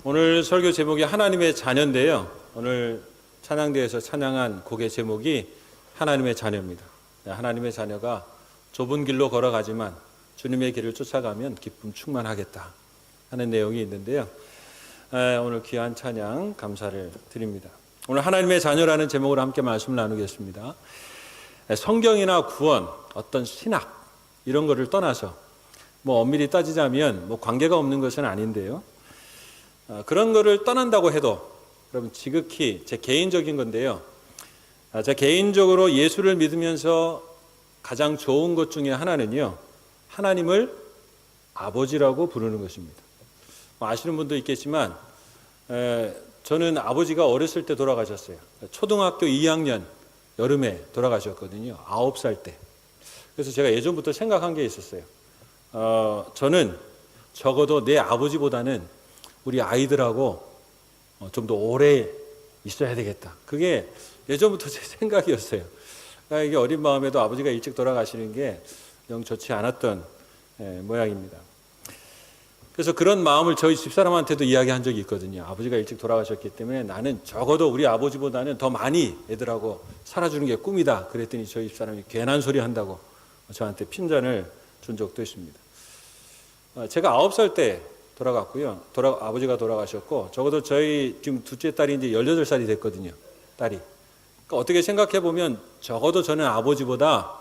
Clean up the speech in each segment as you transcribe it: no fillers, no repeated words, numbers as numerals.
오늘 설교 제목이 하나님의 자녀인데요. 오늘 찬양대에서 찬양한 곡의 제목이 하나님의 자녀입니다. 하나님의 자녀가 좁은 길로 걸어가지만 주님의 길을 쫓아가면 기쁨 충만하겠다 하는 내용이 있는데요. 오늘 귀한 찬양 감사를 드립니다. 오늘 하나님의 자녀라는 제목으로 함께 말씀을 나누겠습니다. 성경이나 구원, 어떤 신학 이런 거를 떠나서 엄밀히 따지자면 관계가 없는 것은 아닌데요. 그런 거를 떠난다고 해도 여러분 지극히 제 개인적인 건데요. 제 개인적으로 예수를 믿으면서 가장 좋은 것 중에 하나는요. 하나님을 아버지라고 부르는 것입니다. 아시는 분도 있겠지만 저는 아버지가 어렸을 때 돌아가셨어요. 초등학교 2학년 여름에 돌아가셨거든요. 9살 때. 그래서 제가 예전부터 생각한 게 있었어요. 저는 적어도 내 아버지보다는 우리 아이들하고 좀 더 오래 있어야 되겠다. 그게 예전부터 제 생각이었어요. 이게 어린 마음에도 아버지가 일찍 돌아가시는 게 영 좋지 않았던 모양입니다. 그래서 그런 마음을 저희 집사람한테도 이야기한 적이 있거든요. 아버지가 일찍 돌아가셨기 때문에 나는 적어도 우리 아버지보다는 더 많이 애들하고 살아주는 게 꿈이다. 그랬더니 저희 집사람이 괜한 소리 한다고 저한테 핀잔을 준 적도 있습니다. 제가 9살 때 돌아갔고요. 아버지가 돌아가셨고 적어도 저희 지금 둘째 딸이 이제 18살이 됐거든요. 딸이. 그러니까 어떻게 생각해 보면 적어도 저는 아버지보다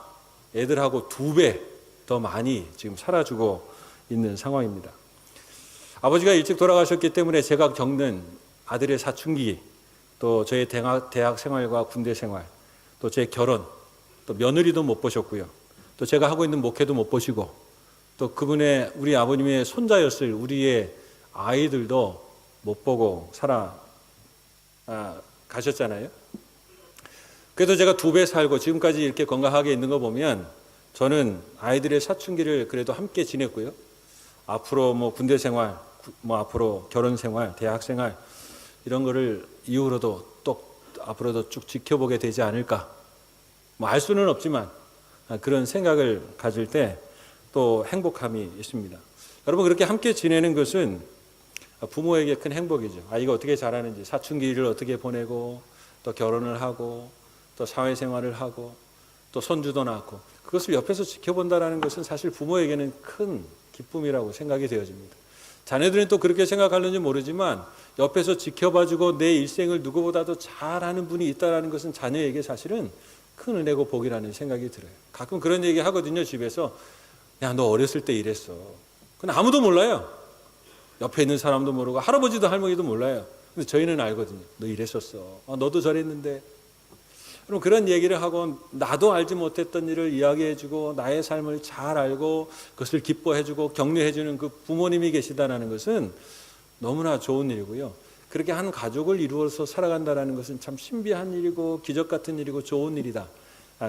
애들하고 2배 더 많이 지금 살아주고 있는 상황입니다. 아버지가 일찍 돌아가셨기 때문에 제가 겪는 아들의 사춘기, 또 저의 대학 생활과 군대 생활, 또 제 결혼, 또 며느리도 못 보셨고요. 또 제가 하고 있는 목회도 못 보시고, 또 그분의 우리 아버님의 손자였을 우리의 아이들도 못 보고 가셨잖아요. 그래도 제가 2배 살고 지금까지 이렇게 건강하게 있는 거 보면 저는 아이들의 사춘기를 그래도 함께 지냈고요. 앞으로 군대 생활, 앞으로 결혼 생활, 대학 생활 이런 거를 이후로도 또 앞으로도 쭉 지켜보게 되지 않을까. 알 수는 없지만 그런 생각을 가질 때 또 행복함이 있습니다. 여러분 그렇게 함께 지내는 것은 부모에게 큰 행복이죠. 아이가 어떻게 자라는지, 사춘기를 어떻게 보내고 또 결혼을 하고 또 사회생활을 하고 또 손주도 낳고 그것을 옆에서 지켜본다는 것은 사실 부모에게는 큰 기쁨이라고 생각이 되어집니다. 자녀들은 또 그렇게 생각하는지 모르지만 옆에서 지켜봐주고 내 일생을 누구보다도 잘하는 분이 있다는 것은 자녀에게 사실은 큰 은혜고 복이라는 생각이 들어요. 가끔 그런 얘기 하거든요. 집에서 야, 너 어렸을 때 이랬어. 그건 아무도 몰라요. 옆에 있는 사람도 모르고 할아버지도 할머니도 몰라요. 근데 저희는 알거든요. 너 이랬었어. 너도 저랬는데. 그럼 그런 얘기를 하고 나도 알지 못했던 일을 이야기해주고 나의 삶을 잘 알고 그것을 기뻐해주고 격려해주는 그 부모님이 계시다는 것은 너무나 좋은 일이고요. 그렇게 한 가족을 이루어서 살아간다는 것은 참 신비한 일이고 기적 같은 일이고 좋은 일이다.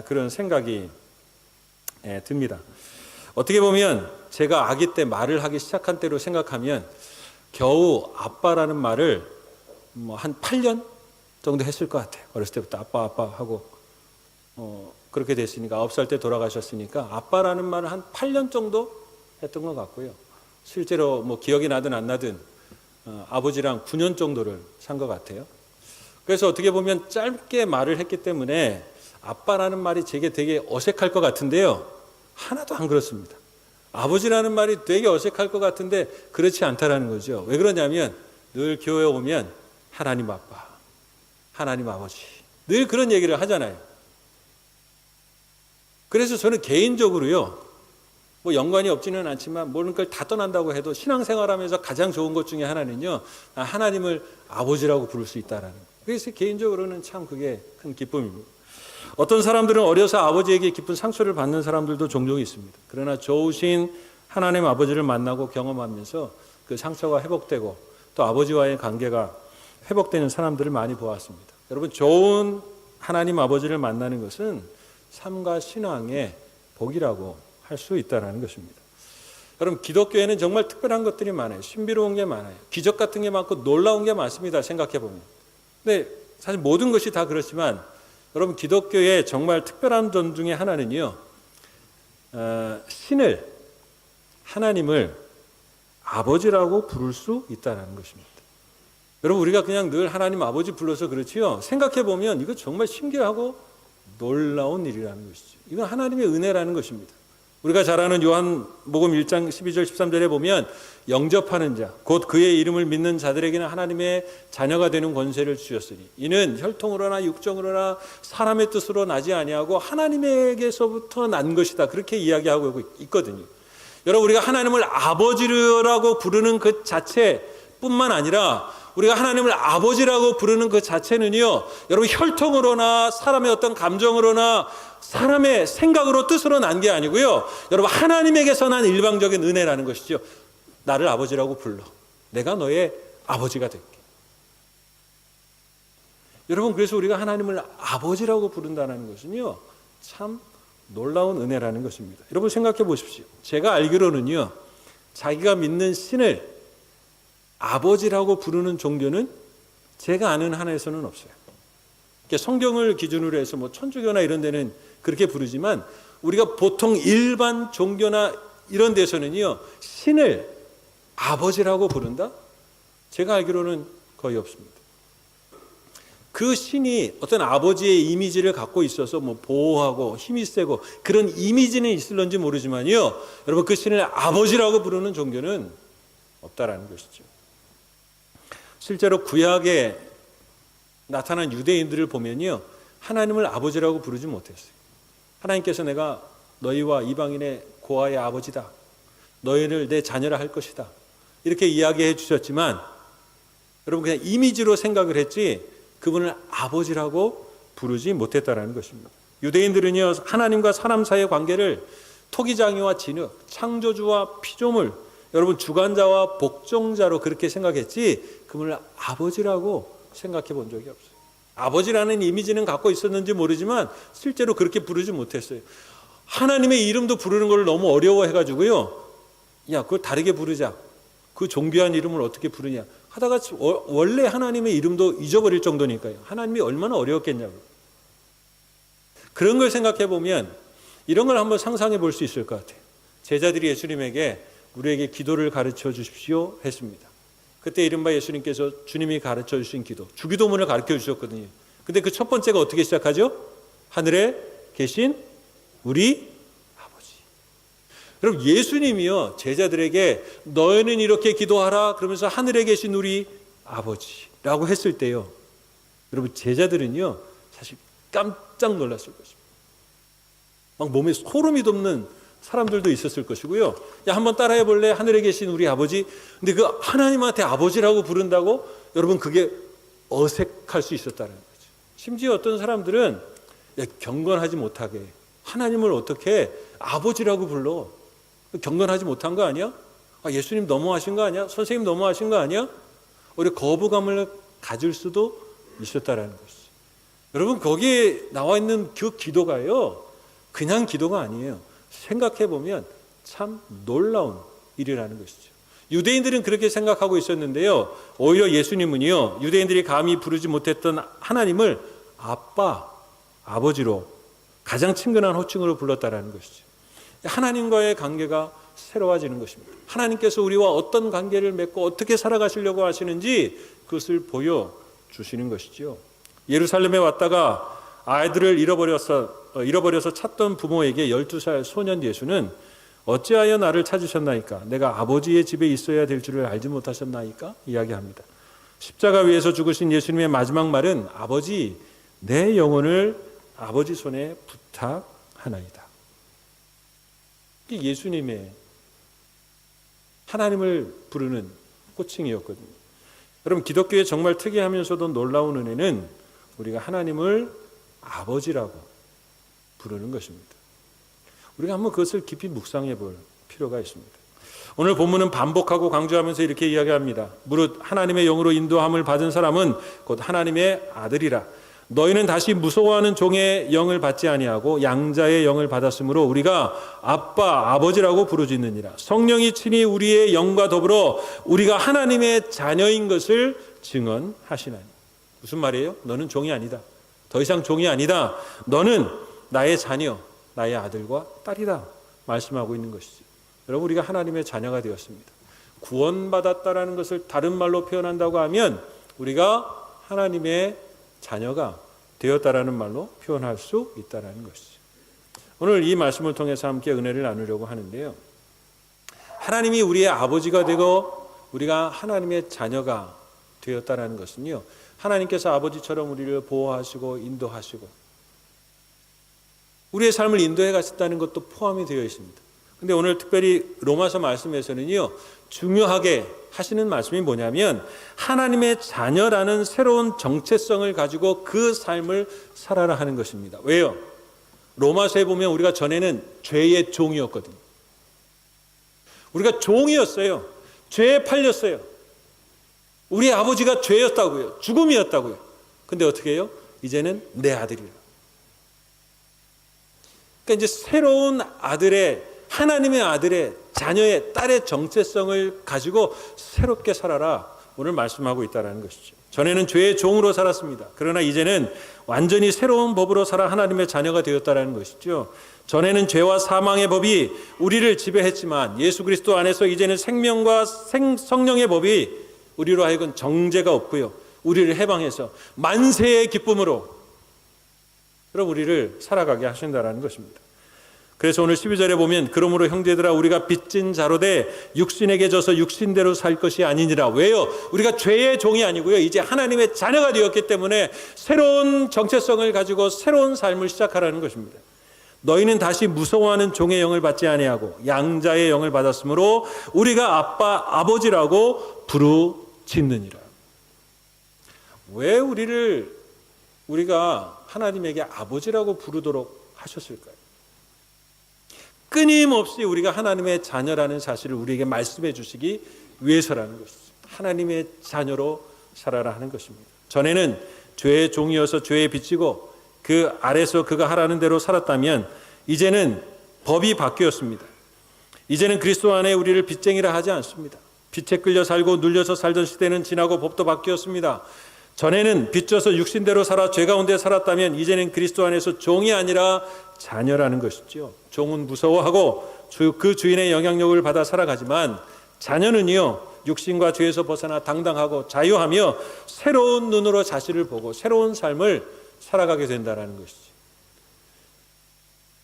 그런 생각이 듭니다. 어떻게 보면 제가 아기 때 말을 하기 시작한 때로 생각하면 겨우 아빠라는 말을 한 8년 정도 했을 것 같아요. 어렸을 때부터 아빠 하고 그렇게 됐으니까 9살 때 돌아가셨으니까 아빠라는 말을 한 8년 정도 했던 것 같고요. 실제로 기억이 나든 안 나든 아버지랑 9년 정도를 산 것 같아요. 그래서 어떻게 보면 짧게 말을 했기 때문에 아빠라는 말이 제게 되게 어색할 것 같은데요. 하나도 안 그렇습니다. 아버지라는 말이 되게 어색할 것 같은데 그렇지 않다라는 거죠. 왜 그러냐면 늘 교회 오면 하나님 아빠, 하나님 아버지 늘 그런 얘기를 하잖아요. 그래서 저는 개인적으로요. 연관이 없지는 않지만 모든 걸 다 떠난다고 해도 신앙생활하면서 가장 좋은 것 중에 하나는요. 하나님을 아버지라고 부를 수 있다라는 거예요. 그래서 개인적으로는 참 그게 큰 기쁨입니다. 어떤 사람들은 어려서 아버지에게 깊은 상처를 받는 사람들도 종종 있습니다. 그러나 좋으신 하나님 아버지를 만나고 경험하면서 그 상처가 회복되고 또 아버지와의 관계가 회복되는 사람들을 많이 보았습니다. 여러분 좋은 하나님 아버지를 만나는 것은 삶과 신앙의 복이라고 할 수 있다는 것입니다. 여러분 기독교에는 정말 특별한 것들이 많아요. 신비로운 게 많아요. 기적 같은 게 많고 놀라운 게 많습니다. 생각해 보면. 근데 사실 모든 것이 다 그렇지만 여러분 기독교의 정말 특별한 점 중에 하나는요. 하나님을 아버지라고 부를 수 있다는 것입니다. 여러분, 우리가 그냥 늘 하나님 아버지 불러서 그렇지요. 생각해 보면 이거 정말 신기하고 놀라운 일이라는 것이죠. 이건 하나님의 은혜라는 것입니다. 우리가 잘 아는 요한복음 1장 12절 13절에 보면 영접하는 자, 곧 그의 이름을 믿는 자들에게는 하나님의 자녀가 되는 권세를 주셨으니 이는 혈통으로나 육정으로나 사람의 뜻으로 나지 아니하고 하나님에게서부터 난 것이다. 그렇게 이야기하고 있거든요. 여러분, 우리가 하나님을 아버지라고 부르는 그 자체뿐만 아니라 우리가 하나님을 아버지라고 부르는 그 자체는요, 여러분, 혈통으로나 사람의 어떤 감정으로나 사람의 생각으로 뜻으로 난 게 아니고요, 여러분, 하나님에게서 난 일방적인 은혜라는 것이죠. 나를 아버지라고 불러. 내가 너의 아버지가 될게. 여러분, 그래서 우리가 하나님을 아버지라고 부른다는 것은요, 참 놀라운 은혜라는 것입니다. 여러분, 생각해 보십시오. 제가 알기로는요, 자기가 믿는 신을 아버지라고 부르는 종교는 제가 아는 한에서는 없어요. 성경을 기준으로 해서 뭐 천주교나 이런 데는 그렇게 부르지만 우리가 보통 일반 종교나 이런 데서는요, 신을 아버지라고 부른다? 제가 알기로는 거의 없습니다. 그 신이 어떤 아버지의 이미지를 갖고 있어서 뭐 보호하고 힘이 세고 그런 이미지는 있을런지 모르지만요, 여러분, 그 신을 아버지라고 부르는 종교는 없다라는 것이죠. 실제로 구약에 나타난 유대인들을 보면요, 하나님을 아버지라고 부르지 못했어요. 하나님께서 내가 너희와 이방인의 고아의 아버지다, 너희를 내 자녀라 할 것이다, 이렇게 이야기해 주셨지만 여러분, 그냥 이미지로 생각을 했지 그분을 아버지라고 부르지 못했다라는 것입니다. 유대인들은요, 하나님과 사람 사이의 관계를 토기장이와 진흙, 창조주와 피조물, 여러분, 주관자와 복종자로 그렇게 생각했지 그분을 아버지라고 생각해 본 적이 없어요. 아버지라는 이미지는 갖고 있었는지 모르지만 실제로 그렇게 부르지 못했어요. 하나님의 이름도 부르는 걸 너무 어려워해가지고요, 야, 그걸 다르게 부르자, 그 존귀한 이름을 어떻게 부르냐 하다가 원래 하나님의 이름도 잊어버릴 정도니까요. 하나님이 얼마나 어려웠겠냐고. 그런 걸 생각해 보면 이런 걸 한번 상상해 볼 수 있을 것 같아요. 제자들이 예수님에게 우리에게 기도를 가르쳐 주십시오 했습니다. 그때 이른바 예수님께서 주님이 가르쳐 주신 기도, 주기도문을 가르쳐 주셨거든요. 근데 그 첫 번째가 어떻게 시작하죠? 하늘에 계신 우리 아버지. 여러분, 예수님이요, 제자들에게 너희는 이렇게 기도하라 그러면서 하늘에 계신 우리 아버지라고 했을 때요, 여러분, 제자들은요 사실 깜짝 놀랐을 것입니다. 막 몸에 소름이 돋는 사람들도 있었을 것이고요. 야, 한번 따라해 볼래? 하늘에 계신 우리 아버지. 근데 그 하나님한테 아버지라고 부른다고 여러분, 그게 어색할 수 있었다는 거죠. 심지어 어떤 사람들은 경건하지 못하게 하나님을 어떻게 아버지라고 불러? 경건하지 못한 거 아니야? 예수님 너무하신 거 아니야? 선생님 너무하신 거 아니야? 우리 거부감을 가질 수도 있었다라는 것이죠. 여러분, 거기에 나와 있는 그 기도가요, 그냥 기도가 아니에요. 생각해 보면 참 놀라운 일이라는 것이죠. 유대인들은 그렇게 생각하고 있었는데요, 오히려 예수님은요, 유대인들이 감히 부르지 못했던 하나님을 아빠, 아버지로 가장 친근한 호칭으로 불렀다라는 것이죠. 하나님과의 관계가 새로워지는 것입니다. 하나님께서 우리와 어떤 관계를 맺고 어떻게 살아가시려고 하시는지 그것을 보여주시는 것이죠. 예루살렘에 왔다가 아이들을 잃어버려서 찾던 부모에게 12살 소년 예수는 어찌하여 나를 찾으셨나이까? 내가 아버지의 집에 있어야 될 줄을 알지 못하셨나이까? 이야기합니다. 십자가 위에서 죽으신 예수님의 마지막 말은 아버지, 내 영혼을 아버지 손에 부탁하나이다. 이게 예수님의 하나님을 부르는 호칭이었거든요. 여러분, 기독교의 정말 특이하면서도 놀라운 은혜는 우리가 하나님을 아버지라고 부르는 것입니다. 우리가 한번 그것을 깊이 묵상해 볼 필요가 있습니다. 오늘 본문은 반복하고 강조하면서 이렇게 이야기합니다. 무릇 하나님의 영으로 인도함을 받은 사람은 곧 하나님의 아들이라. 너희는 다시 무서워하는 종의 영을 받지 아니하고 양자의 영을 받았으므로 우리가 아빠, 아버지라고 부르짖느니라. 성령이 친히 우리의 영과 더불어 우리가 하나님의 자녀인 것을 증언하시나니. 무슨 말이에요? 너는 종이 아니다. 더 이상 종이 아니다. 너는 나의 자녀, 나의 아들과 딸이다 말씀하고 있는 것이죠. 여러분, 우리가 하나님의 자녀가 되었습니다. 구원받았다라는 것을 다른 말로 표현한다고 하면 우리가 하나님의 자녀가 되었다라는 말로 표현할 수 있다라는 것이죠. 오늘 이 말씀을 통해서 함께 은혜를 나누려고 하는데요. 하나님이 우리의 아버지가 되고 우리가 하나님의 자녀가 되었다라는 것은요, 하나님께서 아버지처럼 우리를 보호하시고 인도하시고 우리의 삶을 인도해 가셨다는 것도 포함이 되어 있습니다. 근데 오늘 특별히 로마서 말씀에서는요, 중요하게 하시는 말씀이 뭐냐면 하나님의 자녀라는 새로운 정체성을 가지고 그 삶을 살아라 하는 것입니다. 왜요? 로마서에 보면 우리가 전에는 죄의 종이었거든요. 우리가 종이었어요. 죄에 팔렸어요. 우리 아버지가 죄였다고요. 죽음이었다고요. 근데 어떻게 해요? 이제는 내 아들이라. 그러니까 이제 새로운 아들의, 하나님의 아들의, 자녀의, 딸의 정체성을 가지고 새롭게 살아라. 오늘 말씀하고 있다는 것이죠. 전에는 죄의 종으로 살았습니다. 그러나 이제는 완전히 새로운 법으로 살아 하나님의 자녀가 되었다는 것이죠. 전에는 죄와 사망의 법이 우리를 지배했지만 예수 그리스도 안에서 이제는 생명과 성령의 법이 우리로 하여금 정죄가 없고요, 우리를 해방해서 만세의 기쁨으로 그럼 우리를 살아가게 하신다는 것입니다. 그래서 오늘 12절에 보면 그러므로 형제들아 우리가 빚진 자로 돼 육신에게 져서 육신대로 살 것이 아니니라. 왜요? 우리가 죄의 종이 아니고요, 이제 하나님의 자녀가 되었기 때문에 새로운 정체성을 가지고 새로운 삶을 시작하라는 것입니다. 너희는 다시 무서워하는 종의 영을 받지 아니하고 양자의 영을 받았으므로 우리가 아빠 아버지라고 부르짖느니라. 왜 우리가 하나님에게 아버지라고 부르도록 하셨을까요? 끊임없이 우리가 하나님의 자녀라는 사실을 우리에게 말씀해 주시기 위해서라는 것이죠. 하나님의 자녀로 살아라 하는 것입니다. 전에는 죄의 종이어서 죄에 비치고 그 아래서 그가 하라는 대로 살았다면 이제는 법이 바뀌었습니다. 이제는 그리스도 안에 우리를 빚쟁이라 하지 않습니다. 빚에 끌려 살고 눌려서 살던 시대는 지나고 법도 바뀌었습니다. 전에는 빚져서 육신대로 살아 죄 가운데 살았다면 이제는 그리스도 안에서 종이 아니라 자녀라는 것이죠. 종은 무서워하고 그 주인의 영향력을 받아 살아가지만 자녀는요, 육신과 죄에서 벗어나 당당하고 자유하며 새로운 눈으로 자신을 보고 새로운 삶을 살아가게 된다는 것이죠.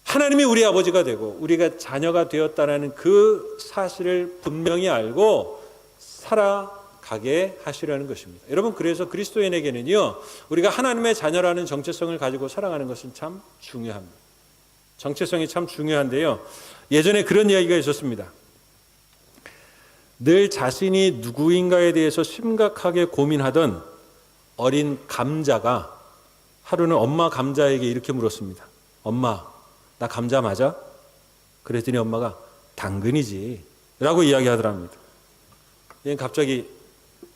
하나님이 우리 아버지가 되고 우리가 자녀가 되었다는 그 사실을 분명히 알고 살아가게 하시려는 것입니다. 여러분, 그래서 그리스도인에게는요, 우리가 하나님의 자녀라는 정체성을 가지고 살아가는 것은 참 중요합니다. 정체성이 참 중요한데요, 예전에 그런 이야기가 있었습니다. 늘 자신이 누구인가에 대해서 심각하게 고민하던 어린 감자가 하루는 엄마 감자에게 이렇게 물었습니다. 엄마, 나 감자 맞아? 그랬더니 엄마가 당근이지 라고 이야기하더랍니다. 얘는 갑자기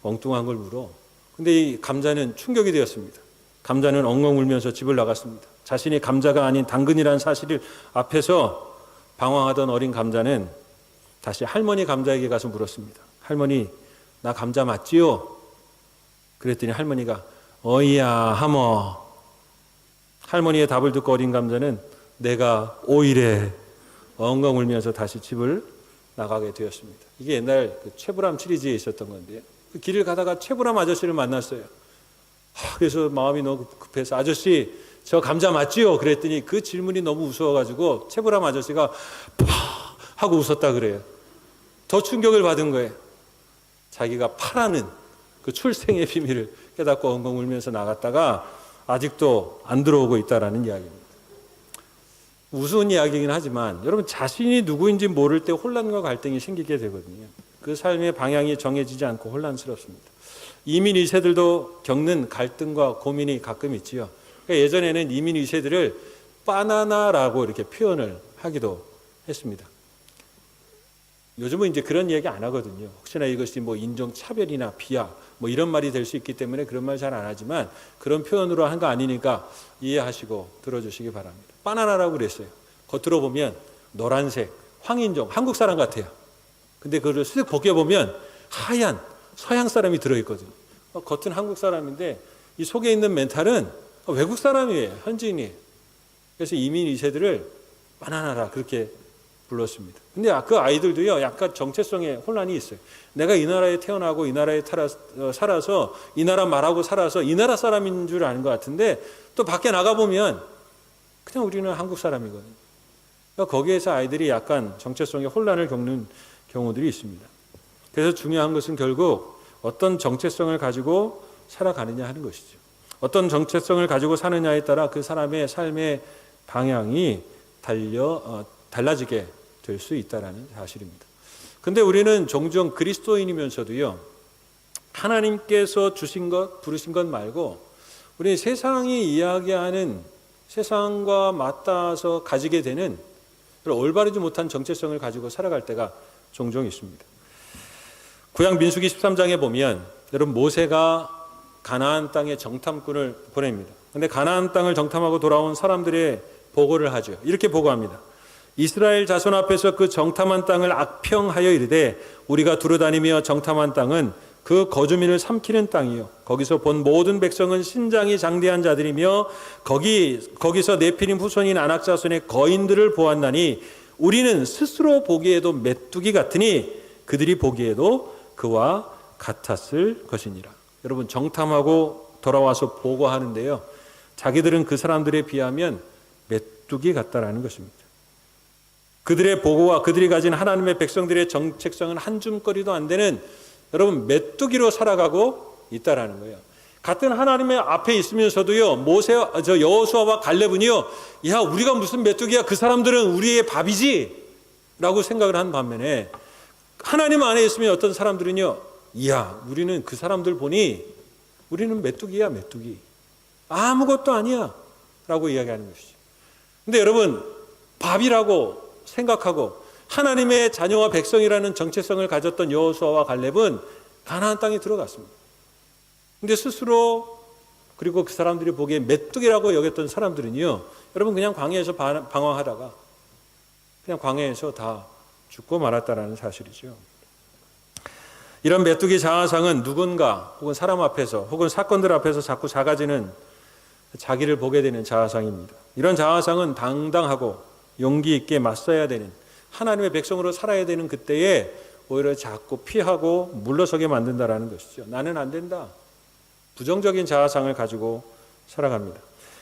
엉뚱한 걸 물어. 근데 이 감자는 충격이 되었습니다. 감자는 엉엉 울면서 집을 나갔습니다. 자신이 감자가 아닌 당근이라는 사실을 앞에서 방황하던 어린 감자는 다시 할머니 감자에게 가서 물었습니다. 할머니, 나 감자 맞지요? 그랬더니 할머니가 어이야 하머. 할머니의 답을 듣고 어린 감자는 내가 오이래 엉엉 울면서 다시 집을 나가게 되었습니다. 이게 옛날 그 최불암 시리즈에 있었던 건데요. 그 길을 가다가 최불암 아저씨를 만났어요. 그래서 마음이 너무 급해서 아저씨 저 감자 맞지요? 그랬더니 그 질문이 너무 우스워가지고 최불암 아저씨가 파 하고 웃었다 그래요. 더 충격을 받은 거예요. 자기가 파라는 그 출생의 비밀을 깨닫고 엉엉 울면서 나갔다가 아직도 안 들어오고 있다라는 이야기입니다. 우스운 이야기이긴 하지만 여러분, 자신이 누구인지 모를 때 혼란과 갈등이 생기게 되거든요. 그 삶의 방향이 정해지지 않고 혼란스럽습니다. 이민 2세들도 겪는 갈등과 고민이 가끔 있지요. 그러니까 예전에는 이민 2세들을 바나나라고 이렇게 표현을 하기도 했습니다. 요즘은 이제 그런 이야기 안 하거든요. 혹시나 이것이 뭐 인종차별이나 비하 뭐 이런 말이 될 수 있기 때문에 그런 말 잘 안 하지만 그런 표현으로 한 거 아니니까 이해하시고 들어주시기 바랍니다. 바나나라고 그랬어요. 겉으로 보면 노란색, 황인종, 한국 사람 같아요. 근데 그걸 쓱 벗겨보면 하얀 서양 사람이 들어있거든요. 겉은 한국 사람인데 이 속에 있는 멘탈은 외국 사람이에요. 현지인이에요. 그래서 이민 2세들을 바나나라 그렇게 불렀습니다. 근데 그 아이들도요, 약간 정체성에 혼란이 있어요. 내가 이 나라에 태어나고 이 나라에 살아서 이 나라 말하고 살아서 이 나라 사람인 줄 아는 것 같은데 또 밖에 나가보면 그냥 우리는 한국 사람이거든요. 그러니까 거기에서 아이들이 약간 정체성의 혼란을 겪는 경우들이 있습니다. 그래서 중요한 것은 결국 어떤 정체성을 가지고 살아가느냐 하는 것이죠. 어떤 정체성을 가지고 사느냐에 따라 그 사람의 삶의 방향이 달라지게 될 수 있다는 사실입니다. 근데 우리는 종종 그리스도인이면서도요, 하나님께서 주신 것, 부르신 것 말고 우리 세상이 이야기하는 세상과 맞닿아서 가지게 되는 올바르지 못한 정체성을 가지고 살아갈 때가 종종 있습니다. 구약 민수기 13장에 보면 여러분 모세가 가나안 땅에 정탐꾼을 보냅니다. 그런데 가나안 땅을 정탐하고 돌아온 사람들의 보고를 하죠. 이렇게 보고합니다. 이스라엘 자손 앞에서 그 정탐한 땅을 악평하여 이르되 우리가 두루다니며 정탐한 땅은 그 거주민을 삼키는 땅이요 거기서 본 모든 백성은 신장이 장대한 자들이며 거기서 네피림 후손인 아낙 자손의 거인들을 보았나니 우리는 스스로 보기에도 메뚜기 같으니 그들이 보기에도 그와 같았을 것이니라. 여러분 정탐하고 돌아와서 보고하는데요, 자기들은 그 사람들에 비하면 메뚜기 같다라는 것입니다. 그들의 보고와 그들이 가진 하나님의 백성들의 정체성은 한 줌거리도 안 되는 여러분 메뚜기로 살아가고 있다라는 거예요. 같은 하나님의 앞에 있으면서도요, 여호수아와 갈렙은요, 야 우리가 무슨 메뚜기야, 그 사람들은 우리의 밥이지 라고 생각을 한 반면에 하나님 안에 있으면 어떤 사람들은요, 이야 우리는 그 사람들 보니 우리는 메뚜기야 메뚜기, 아무것도 아니야 라고 이야기하는 것이죠. 근데 여러분 밥이라고 생각하고 하나님의 자녀와 백성이라는 정체성을 가졌던 여호수아와 갈렙은 가나안 땅에 들어갔습니다. 근데 스스로 그리고 그 사람들이 보기에 메뚜기라고 여겼던 사람들은요, 여러분 그냥 광야에서 방황하다가 그냥 광야에서 다 죽고 말았다라는 사실이죠. 이런 메뚜기 자아상은 누군가 혹은 사람 앞에서 혹은 사건들 앞에서 자꾸 작아지는 자기를 보게 되는 자아상입니다. 이런 자아상은 당당하고 용기 있게 맞서야 되는 하나님의 백성으로 살아야 되는 그때에 오히려 자꾸 피하고 물러서게 만든다라는 것이죠. 나는 안 된다. 부정적인 자아상을 가지고 살아갑니다.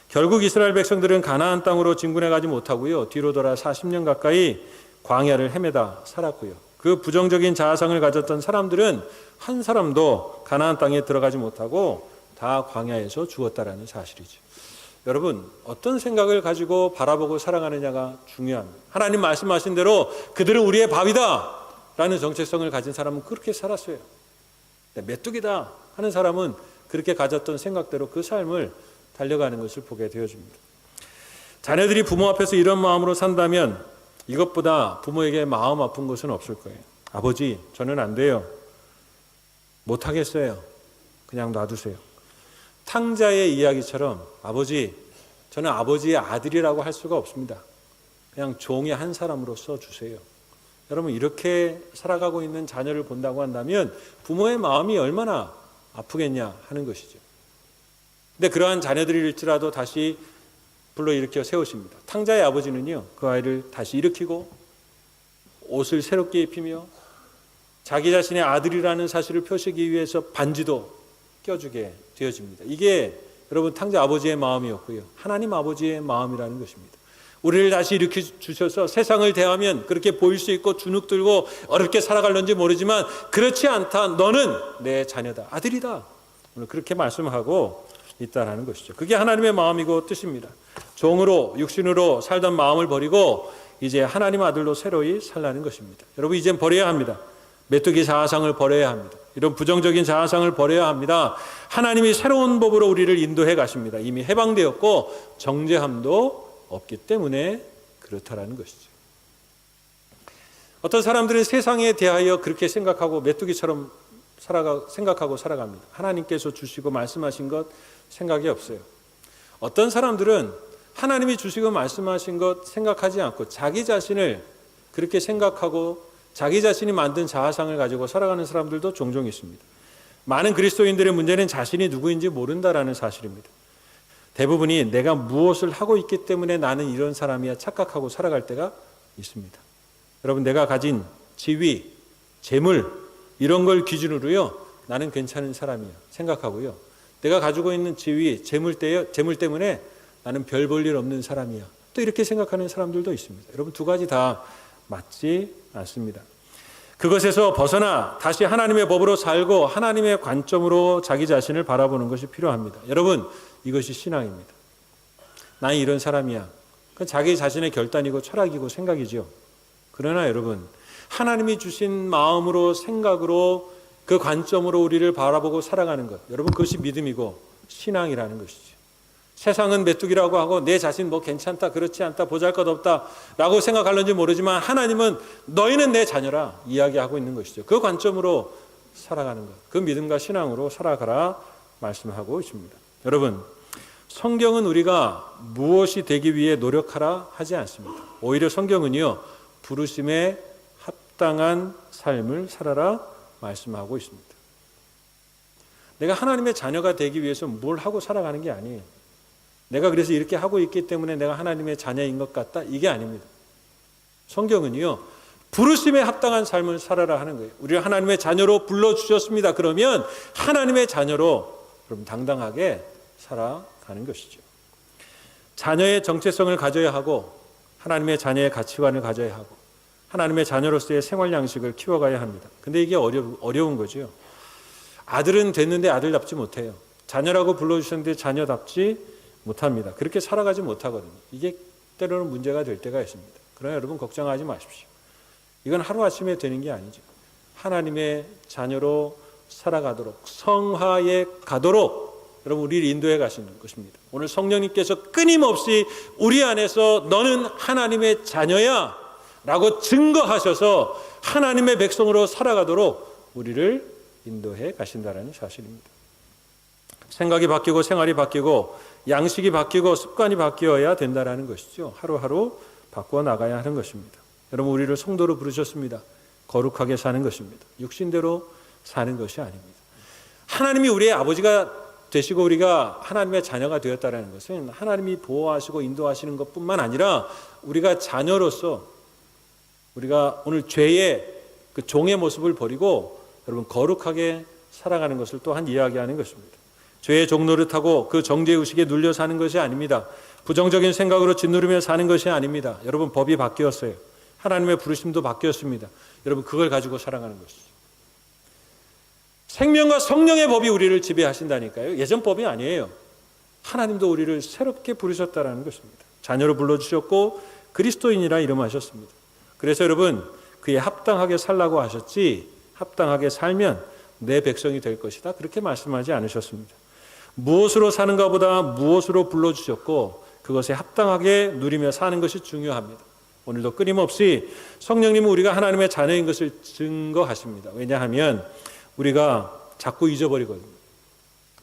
결국 이스라엘 백성들은 가나안 땅으로 진군해 가지 못하고요, 뒤로 돌아 40년 가까이 광야를 헤매다 살았고요. 그 부정적인 자아상을 가졌던 사람들은 한 사람도 가나안 땅에 들어가지 못하고 다 광야에서 죽었다라는 사실이죠. 여러분 어떤 생각을 가지고 바라보고 살아가느냐가 중요합니다. 하나님 말씀하신 대로 그들은 우리의 밥이다 라는 정체성을 가진 사람은 그렇게 살았어요. 메뚜기다 하는 사람은 그렇게 가졌던 생각대로 그 삶을 달려가는 것을 보게 되어집니다. 자녀들이 부모 앞에서 이런 마음으로 산다면 이것보다 부모에게 마음 아픈 것은 없을 거예요. 아버지 저는 안 돼요, 못하겠어요, 그냥 놔두세요. 탕자의 이야기처럼 아버지 저는 아버지의 아들이라고 할 수가 없습니다, 그냥 종의 한 사람으로서 주세요. 여러분 이렇게 살아가고 있는 자녀를 본다고 한다면 부모의 마음이 얼마나 아프겠냐 하는 것이죠. 근데 그러한 자녀들일지라도 다시 불러일으켜 세우십니다. 탕자의 아버지는요, 그 아이를 다시 일으키고 옷을 새롭게 입히며 자기 자신의 아들이라는 사실을 표시하기 위해서 반지도 껴주게 되어집니다. 이게 여러분 탕자 아버지의 마음이었고요, 하나님 아버지의 마음이라는 것입니다. 우리를 다시 일으켜 주셔서 세상을 대하면 그렇게 보일 수 있고 주눅들고 어렵게 살아갈는지 모르지만 그렇지 않다, 너는 내 자녀다, 아들이다, 오늘 그렇게 말씀하고 있다라는 것이죠. 그게 하나님의 마음이고 뜻입니다. 종으로 육신으로 살던 마음을 버리고 이제 하나님 아들로 새로이 살라는 것입니다. 여러분 이젠 버려야 합니다. 메뚜기 자아상을 버려야 합니다. 이런 부정적인 자아상을 버려야 합니다. 하나님이 새로운 법으로 우리를 인도해 가십니다. 이미 해방되었고 정죄함도 없기 때문에 그렇다라는 것이죠. 어떤 사람들은 세상에 대하여 그렇게 생각하고 메뚜기처럼 생각하고 살아갑니다. 하나님께서 주시고 말씀하신 것 생각이 없어요. 어떤 사람들은 하나님이 주시고 말씀하신 것 생각하지 않고 자기 자신을 그렇게 생각하고 자기 자신이 만든 자아상을 가지고 살아가는 사람들도 종종 있습니다. 많은 그리스도인들의 문제는 자신이 누구인지 모른다라는 사실입니다. 대부분이 내가 무엇을 하고 있기 때문에 나는 이런 사람이야 착각하고 살아갈 때가 있습니다. 여러분, 내가 가진 지위, 재물 이런 걸 기준으로요, 나는 괜찮은 사람이야 생각하고요, 내가 가지고 있는 지위, 재물 때문에 나는 별 볼 일 없는 사람이야, 또 이렇게 생각하는 사람들도 있습니다. 여러분, 두 가지 다 맞지 않습니다. 그것에서 벗어나 다시 하나님의 법으로 살고 하나님의 관점으로 자기 자신을 바라보는 것이 필요합니다. 여러분, 이것이 신앙입니다. 나는 이런 사람이야. 그건 자기 자신의 결단이고 철학이고 생각이죠. 그러나 여러분, 하나님이 주신 마음으로, 생각으로, 그 관점으로 우리를 바라보고 살아가는 것, 여러분, 그것이 믿음이고 신앙이라는 것이죠. 세상은 메뚜기라고 하고 내 자신 뭐 괜찮다, 그렇지 않다, 보잘것없다 라고 생각할는지 모르지만 하나님은 너희는 내 자녀라 이야기하고 있는 것이죠. 그 관점으로 살아가는 것, 그 믿음과 신앙으로 살아가라 말씀하고 있습니다. 여러분, 성경은 우리가 무엇이 되기 위해 노력하라 하지 않습니다. 오히려 성경은요, 부르심에 합당한 삶을 살아라 말씀하고 있습니다. 내가 하나님의 자녀가 되기 위해서 뭘 하고 살아가는 게 아니에요. 내가 그래서 이렇게 하고 있기 때문에 내가 하나님의 자녀인 것 같다, 이게 아닙니다. 성경은요, 부르심에 합당한 삶을 살아라 하는 거예요. 우리를 하나님의 자녀로 불러주셨습니다. 그러면 하나님의 자녀로 그럼 당당하게 살아가는 것이죠. 자녀의 정체성을 가져야 하고 하나님의 자녀의 가치관을 가져야 하고 하나님의 자녀로서의 생활 양식을 키워가야 합니다. 근데 이게 어려운 거죠. 아들은 됐는데 아들답지 못해요. 자녀라고 불러주셨는데 자녀답지 못합니다. 그렇게 살아가지 못하거든요. 이게 때로는 문제가 될 때가 있습니다. 그러나 여러분, 걱정하지 마십시오. 이건 하루아침에 되는 게 아니죠. 하나님의 자녀로 살아가도록, 성화에 가도록 여러분, 우리를 인도해 가시는 것입니다. 오늘 성령님께서 끊임없이 우리 안에서 너는 하나님의 자녀야 라고 증거하셔서 하나님의 백성으로 살아가도록 우리를 인도해 가신다는 사실입니다. 생각이 바뀌고 생활이 바뀌고 양식이 바뀌고 습관이 바뀌어야 된다는 것이죠. 하루하루 바꾸어 나가야 하는 것입니다. 여러분, 우리를 성도로 부르셨습니다. 거룩하게 사는 것입니다. 육신대로 사는 것이 아닙니다. 하나님이 우리의 아버지가 되시고 우리가 하나님의 자녀가 되었다는 것은 하나님이 보호하시고 인도하시는 것뿐만 아니라 우리가 자녀로서 우리가 오늘 죄의 그 종의 모습을 버리고 여러분, 거룩하게 살아가는 것을 또한 이야기하는 것입니다. 죄의 종 노릇하고 그 정죄의식에 눌려 사는 것이 아닙니다. 부정적인 생각으로 짓누르며 사는 것이 아닙니다. 여러분, 법이 바뀌었어요. 하나님의 부르심도 바뀌었습니다. 여러분, 그걸 가지고 살아가는 것이죠. 생명과 성령의 법이 우리를 지배하신다니까요. 예전 법이 아니에요. 하나님도 우리를 새롭게 부르셨다는 것입니다. 자녀로 불러주셨고 그리스도인이라 이름하셨습니다. 그래서 여러분, 그에 합당하게 살라고 하셨지 합당하게 살면 내 백성이 될 것이다, 그렇게 말씀하지 않으셨습니다. 무엇으로 사는가 보다 무엇으로 불러주셨고 그것에 합당하게 누리며 사는 것이 중요합니다. 오늘도 끊임없이 성령님은 우리가 하나님의 자녀인 것을 증거하십니다. 왜냐하면 우리가 자꾸 잊어버리거든요.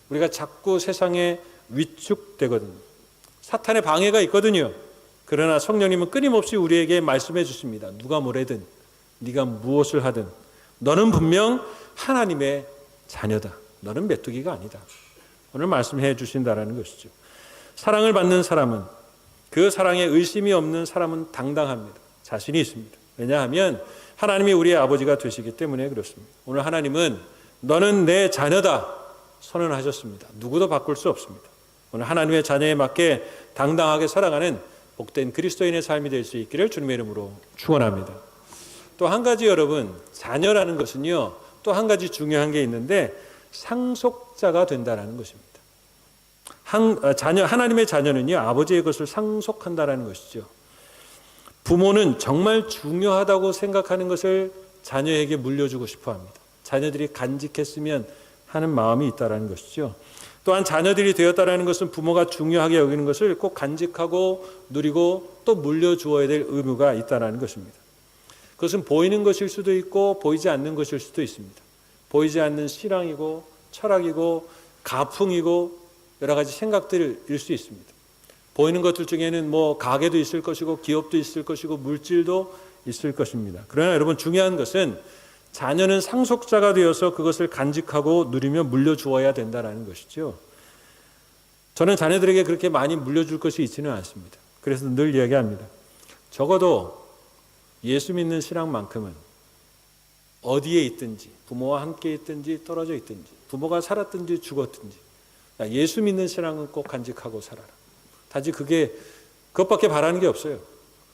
우리가 자꾸 세상에 위축되거든요. 사탄의 방해가 있거든요. 그러나 성령님은 끊임없이 우리에게 말씀해 주십니다. 누가 뭐래든 네가 무엇을 하든 너는 분명 하나님의 자녀다. 너는 메뚜기가 아니다. 오늘 말씀해 주신다라는 것이죠. 사랑을 받는 사람은, 그 사랑에 의심이 없는 사람은 당당합니다. 자신이 있습니다. 왜냐하면 하나님이 우리의 아버지가 되시기 때문에 그렇습니다. 오늘 하나님은 너는 내 자녀다 선언하셨습니다. 누구도 바꿀 수 없습니다. 오늘 하나님의 자녀에 맞게 당당하게 살아가는 복된 그리스도인의 삶이 될 수 있기를 주님의 이름으로 축원합니다. 또 한 가지, 여러분, 자녀라는 것은요, 또 한 가지 중요한 게 있는데 상속자가 된다는 것입니다. 하나님의 자녀는요, 아버지의 것을 상속한다는 것이죠. 부모는 정말 중요하다고 생각하는 것을 자녀에게 물려주고 싶어 합니다. 자녀들이 간직했으면 하는 마음이 있다는 것이죠. 또한 자녀들이 되었다는 것은 부모가 중요하게 여기는 것을 꼭 간직하고 누리고 또 물려주어야 될 의무가 있다는 것입니다. 그것은 보이는 것일 수도 있고 보이지 않는 것일 수도 있습니다. 보이지 않는 신앙이고 철학이고 가풍이고 여러 가지 생각들일 수 있습니다. 보이는 것들 중에는 뭐 가게도 있을 것이고 기업도 있을 것이고 물질도 있을 것입니다. 그러나 여러분, 중요한 것은 자녀는 상속자가 되어서 그것을 간직하고 누리며 물려주어야 된다는 것이죠. 저는 자녀들에게 그렇게 많이 물려줄 것이 있지는 않습니다. 그래서 늘 이야기합니다. 적어도 예수 믿는 신앙만큼은 어디에 있든지, 부모와 함께 있든지 떨어져 있든지, 부모가 살았든지 죽었든지, 예수 믿는 신앙은 꼭 간직하고 살아라. 단지 그것밖에 바라는 게 없어요.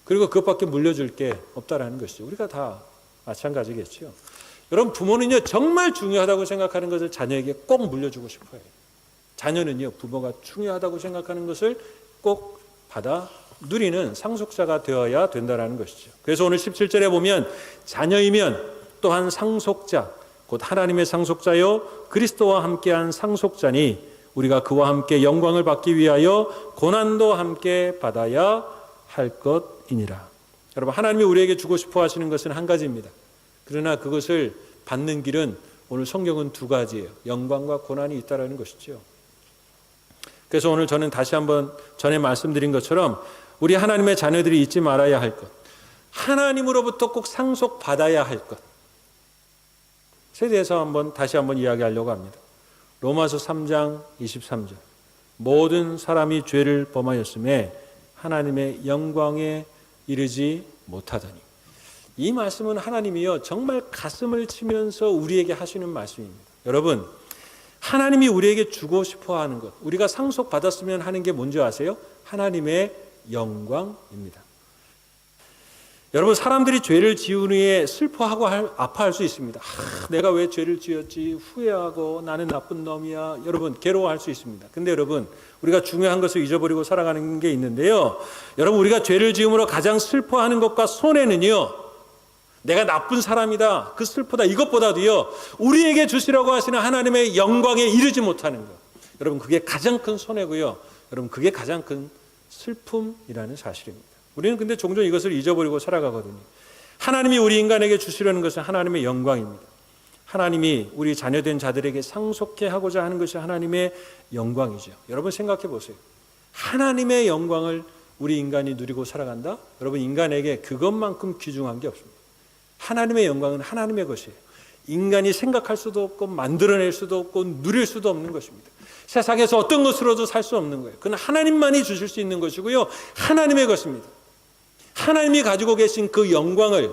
그리고 그것밖에 물려줄 게 없다라는 것이죠. 우리가 다 마찬가지겠죠. 여러분, 부모는요, 정말 중요하다고 생각하는 것을 자녀에게 꼭 물려주고 싶어요. 자녀는요, 부모가 중요하다고 생각하는 것을 꼭 받아 누리는 상속자가 되어야 된다는 것이죠. 그래서 오늘 17절에 보면 자녀이면 또한 상속자, 곧 하나님의 상속자요 그리스도와 함께한 상속자니 우리가 그와 함께 영광을 받기 위하여 고난도 함께 받아야 할 것이니라. 여러분, 하나님이 우리에게 주고 싶어 하시는 것은 한 가지입니다. 그러나 그것을 받는 길은 오늘 성경은 두 가지예요. 영광과 고난이 있다라는 것이죠. 그래서 오늘 저는 다시 한번 전에 말씀드린 것처럼 우리 하나님의 자녀들이 잊지 말아야 할 것, 하나님으로부터 꼭 상속받아야 할 것에 대해서 다시 한번 이야기하려고 합니다. 로마서 3장 23절, 모든 사람이 죄를 범하였음에 하나님의 영광에 이르지 못하더니. 이 말씀은 하나님이요 정말 가슴을 치면서 우리에게 하시는 말씀입니다. 여러분, 하나님이 우리에게 주고 싶어 하는 것, 우리가 상속받았으면 하는 게 뭔지 아세요? 하나님의 영광입니다. 여러분, 사람들이 죄를 지은 후에 슬퍼하고 아파할 수 있습니다. 내가 왜 죄를 지었지 후회하고 나는 나쁜 놈이야. 여러분, 괴로워할 수 있습니다. 근데 여러분, 우리가 중요한 것을 잊어버리고 살아가는 게 있는데요, 여러분, 우리가 죄를 지음으로 가장 슬퍼하는 것과 손해는요, 내가 나쁜 사람이다, 그 슬프다, 이것보다도요 우리에게 주시라고 하시는 하나님의 영광에 이르지 못하는 것, 여러분, 그게 가장 큰 손해고요, 여러분, 그게 가장 큰 슬픔이라는 사실입니다. 우리는 근데 종종 이것을 잊어버리고 살아가거든요. 하나님이 우리 인간에게 주시려는 것은 하나님의 영광입니다. 하나님이 우리 자녀된 자들에게 상속해 하고자 하는 것이 하나님의 영광이죠. 여러분, 생각해 보세요. 하나님의 영광을 우리 인간이 누리고 살아간다? 여러분, 인간에게 그것만큼 귀중한 게 없습니다. 하나님의 영광은 하나님의 것이에요. 인간이 생각할 수도 없고 만들어낼 수도 없고 누릴 수도 없는 것입니다. 세상에서 어떤 것으로도 살 수 없는 거예요. 그건 하나님만이 주실 수 있는 것이고요, 하나님의 것입니다. 하나님이 가지고 계신 그 영광을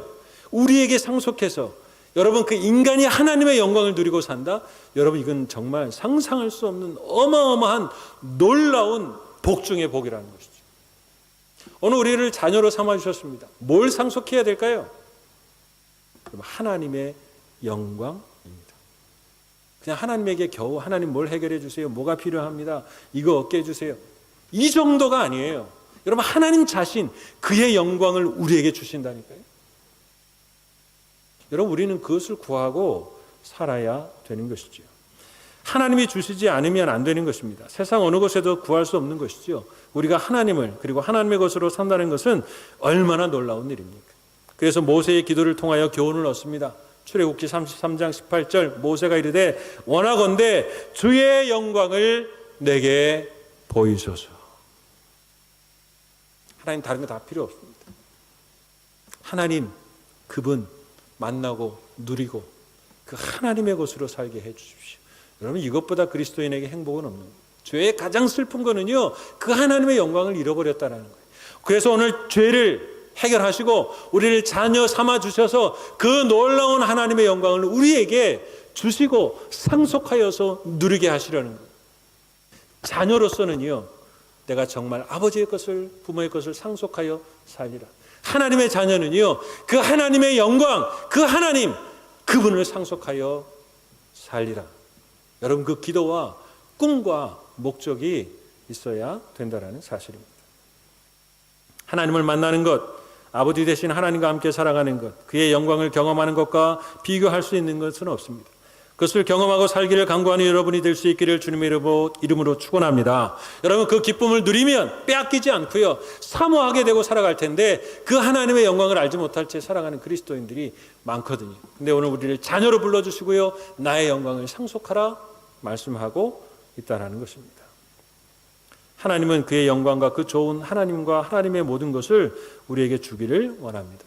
우리에게 상속해서 여러분, 그 인간이 하나님의 영광을 누리고 산다? 여러분, 이건 정말 상상할 수 없는 어마어마한 놀라운 복 중의 복이라는 것이죠. 오늘 우리를 자녀로 삼아주셨습니다. 뭘 상속해야 될까요? 하나님의 영광입니다. 그냥 하나님에게 겨우 하나님 뭘 해결해 주세요, 뭐가 필요합니다, 이거 얻게 해주세요, 이 정도가 아니에요. 여러분, 하나님 자신, 그의 영광을 우리에게 주신다니까요. 여러분, 우리는 그것을 구하고 살아야 되는 것이죠. 하나님이 주시지 않으면 안 되는 것입니다. 세상 어느 곳에도 구할 수 없는 것이죠. 우리가 하나님을, 그리고 하나님의 것으로 산다는 것은 얼마나 놀라운 일입니까? 그래서 모세의 기도를 통하여 교훈을 얻습니다. 출애굽기 33장 18절, 모세가 이르되 원하건대 주의 영광을 내게 보이소서. 하나님 다른 거 다 필요 없습니다. 하나님, 그분 만나고 누리고 그 하나님의 것으로 살게 해 주십시오. 여러분, 이것보다 그리스도인에게 행복은 없는 거예요. 죄의 가장 슬픈 거는요, 그 하나님의 영광을 잃어버렸다는 거예요. 그래서 오늘 죄를 해결하시고 우리를 자녀 삼아 주셔서 그 놀라운 하나님의 영광을 우리에게 주시고 상속하여서 누리게 하시려는 거예요. 자녀로서는요, 내가 정말 아버지의 것을, 부모의 것을 상속하여 살리라. 하나님의 자녀는요, 그 하나님의 영광, 그 하나님, 그분을 상속하여 살리라. 여러분, 그 기도와 꿈과 목적이 있어야 된다는 사실입니다. 하나님을 만나는 것, 아버지 되신 하나님과 함께 살아가는 것, 그의 영광을 경험하는 것과 비교할 수 있는 것은 없습니다. 그것을 경험하고 살기를 간구하는 여러분이 될 수 있기를 주님의 이름으로 축원합니다. 여러분, 그 기쁨을 누리면 빼앗기지 않고요, 사모하게 되고 살아갈 텐데 그 하나님의 영광을 알지 못할 채 살아가는 그리스도인들이 많거든요. 근데 오늘 우리를 자녀로 불러주시고요, 나의 영광을 상속하라 말씀하고 있다는 것입니다. 하나님은 그의 영광과 그 좋은 하나님과 하나님의 모든 것을 우리에게 주기를 원합니다.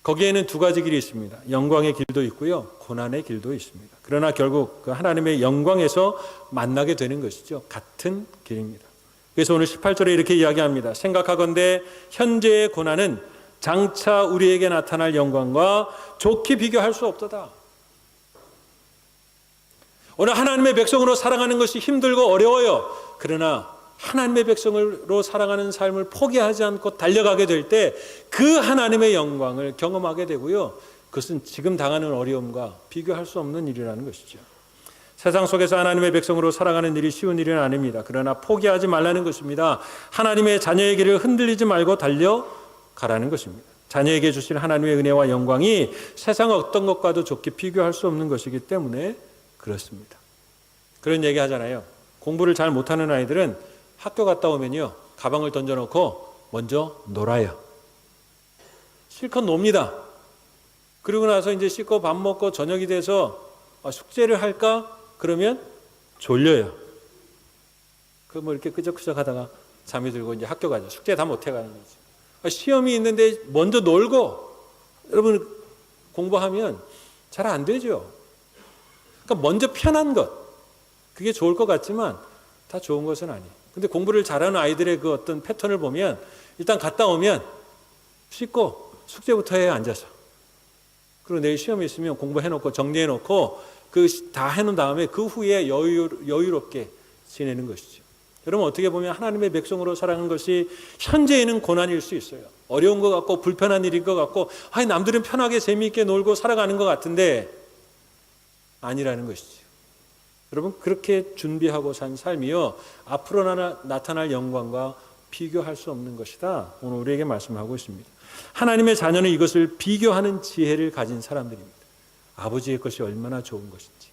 거기에는 두 가지 길이 있습니다. 영광의 길도 있고요, 고난의 길도 있습니다. 그러나 결국 그 하나님의 영광에서 만나게 되는 것이죠. 같은 길입니다. 그래서 오늘 18절에 이렇게 이야기합니다. 생각하건대 현재의 고난은 장차 우리에게 나타날 영광과 좋게 비교할 수 없도다. 오늘 하나님의 백성으로 살아가는 것이 힘들고 어려워요. 그러나 하나님의 백성으로 살아가는 삶을 포기하지 않고 달려가게 될 때 그 하나님의 영광을 경험하게 되고요. 그것은 지금 당하는 어려움과 비교할 수 없는 일이라는 것이죠. 세상 속에서 하나님의 백성으로 살아가는 일이 쉬운 일은 아닙니다. 그러나 포기하지 말라는 것입니다. 하나님의 자녀의 길을 흔들리지 말고 달려가라는 것입니다. 자녀에게 주실 하나님의 은혜와 영광이 세상 어떤 것과도 좋게 비교할 수 없는 것이기 때문에 그렇습니다. 그런 얘기 하잖아요. 공부를 잘 못하는 아이들은 학교 갔다 오면요, 가방을 던져놓고 먼저 놀아요. 실컷 놉니다. 그러고 나서 이제 씻고 밥 먹고 저녁이 돼서 숙제를 할까? 그러면 졸려요. 그 뭐 이렇게 끄적끄적 하다가 잠이 들고 이제 학교 가죠. 숙제 다 못해 가는 거죠. 시험이 있는데 먼저 놀고, 여러분 공부하면 잘 안 되죠. 그러니까 먼저 편한 것, 그게 좋을 것 같지만 다 좋은 것은 아니에요. 근데 공부를 잘하는 아이들의 그 어떤 패턴을 보면 일단 갔다 오면 씻고 숙제부터 해요, 앉아서. 그리고 내일 시험이 있으면 공부해놓고 정리해놓고 그 다 해놓은 다음에 그 후에 여유롭게 지내는 것이죠. 여러분 어떻게 보면 하나님의 백성으로 살아가는 것이 현재에는 고난일 수 있어요. 어려운 것 같고 불편한 일인 것 같고 남들은 편하게 재미있게 놀고 살아가는 것 같은데 아니라는 것이죠. 여러분 그렇게 준비하고 산 삶이요 앞으로 나타날 영광과 비교할 수 없는 것이다. 오늘 우리에게 말씀하고 있습니다. 하나님의 자녀는 이것을 비교하는 지혜를 가진 사람들입니다. 아버지의 것이 얼마나 좋은 것인지.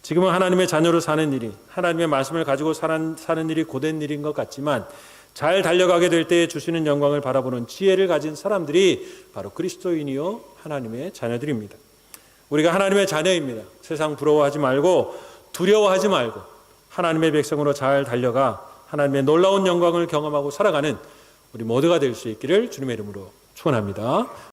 지금은 하나님의 자녀로 사는 일이, 하나님의 말씀을 가지고 사는 일이 고된 일인 것 같지만 잘 달려가게 될 때에 주시는 영광을 바라보는 지혜를 가진 사람들이 바로 그리스도인이요 하나님의 자녀들입니다. 우리가 하나님의 자녀입니다. 세상 부러워하지 말고 두려워하지 말고 하나님의 백성으로 잘 달려가 하나님의 놀라운 영광을 경험하고 살아가는 우리 모두가 될 수 있기를 주님의 이름으로 축원합니다.